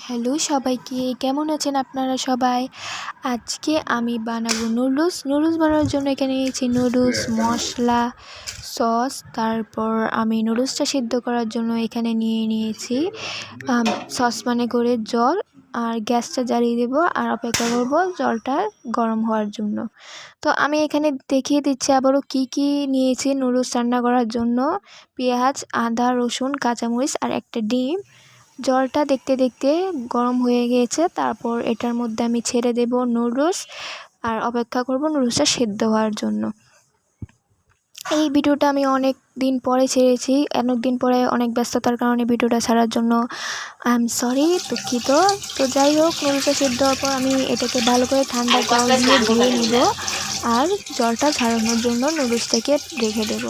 Hello সবাইকে, কেমন আছেন আপনারা সবাই? আজকে আমি বানাবো নুডলস বানানোর জন্য এখানে নিয়েছি নুডলস, মশলা, সস। তারপর আমি নুডলসটা সিদ্ধ করার জন্য এখানে নিয়েছি সসপ্যানে করে জল। আর গ্যাসটা জ্বালিয়ে দেবো আর অপেক্ষা করব জলটা গরম হওয়ার জন্য। তো আমি এখানে দেখিয়ে দিচ্ছি আবারও কি নিয়েছি নুডলস রান্না করার জন্য। পেঁয়াজ, আদা, রসুন, কাঁচামরিচ আর একটা ডিম। জলটা দেখতে দেখতে গরম হয়ে গিয়েছে। তারপর এটার মধ্যে আমি ছেড়ে দেব নুডলস আর অপেক্ষা করব নুডলসটা সেদ্ধ হওয়ার জন্য। এই ভিডিওটা আমি অনেক দিন পরে ছেড়েছি, অনেক দিন পরে অনেক ব্যস্ততার কারণে ভিডিওটা ছাড়ার জন্য আই এম সরি, দুঃখিত। তো যাই হোক, নুডলসটা সেদ্ধ হওয়ার পর আমি এটাকে ভালো করে ঠান্ডা জল দিয়ে ধুয়ে নিব আর জলটা ঝাড়ানোর জন্য নুডলসটাকে রেখে দেব।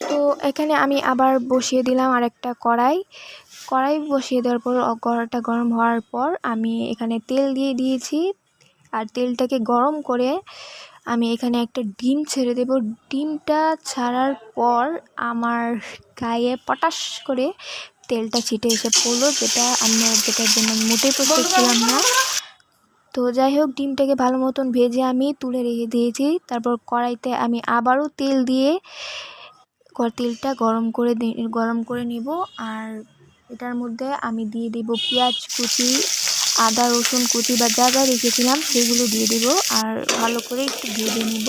তো এখানে আমি আবার বসিয়ে দিলাম আরেকটা কড়াই বসিয়ে দেওয়ার পর কড়াইটা গরম হওয়ার পর আমি এখানে তেল দিয়ে দিয়েছি। আর তেলটাকে গরম করে আমি এখানে একটা ডিম ছেড়ে দেব। ডিমটা ছাড়ার পর আমার গায়ে পটাশ করে তেলটা ছিটে এসে পড়লো, যেটার জন্য মোটেই প্রস্তুত ছিলাম না। তো যাই হোক, ডিমটাকে ভালো মতন ভেজে আমি তুলে রেখে দিয়েছি। তারপর কড়াইতে আমি আবারও তেলটা গরম করে নিব। আর এটার মধ্যে আমি দিয়ে দিব পেঁয়াজ কুচি, আদা রসুন কুচি বা যা রেখেছিলাম সেগুলো দিয়ে দিব। আর ভালো করে একটু ভেজে নিব,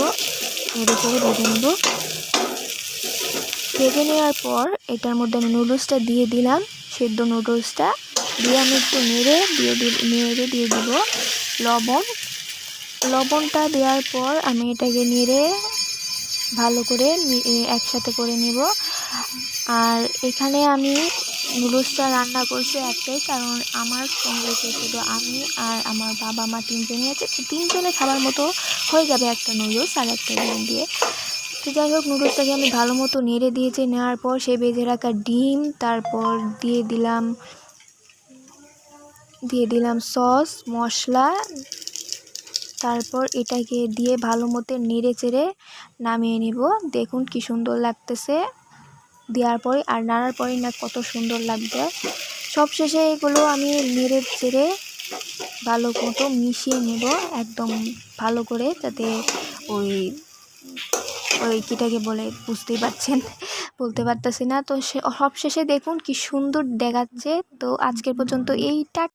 ভেজে নেওয়ার পর এটার মধ্যে আমি নুডলসটা দিয়ে দিলাম। সেদ্ধ নুডলসটা দিয়ে আমি একটু নেড়ে দিয়ে দিব লবণটা দেওয়ার পর আমি এটাকে নেড়ে ভালো করে একসাথে করে নেব। আর এখানে আমি নুডলসটা রান্না করছি একটাই কারণ, আমার ফ্যামিলিতে শুধু আমি আর আমার বাবা মা তিনজনই আছে। তো তিনজনে খাবার মতো হয়ে যাবে একটা নুডলস আর একটা ডিম দিয়ে। তো যাই হোক, নুডলসটাকে আমি ভালো মতো নেড়ে দিয়েছি। নেওয়ার পর সেই ভেজে রাখা ডিম, তারপর দিয়ে দিলাম সস, মশলা। তারপর এটাকে দিয়ে ভালো মতো নেড়ে চেড়ে নামিয়ে নিব। দেখুন কি সুন্দর লাগতেছে দেওয়ার পরে, আর নাড়ার পরেই না কত সুন্দর লাগবে। সবশেষে এগুলো আমি নেড়ে চেড়ে ভালো মতো মিশিয়ে নেব একদম ভালো করে, যাতে ওই কিটাকে বলে বুঝতেই পারছেন, বলতে পারতেছি না। তো সবশেষে দেখুন কি সুন্দর দেখাচ্ছে। তো আজকের পর্যন্ত এইটা।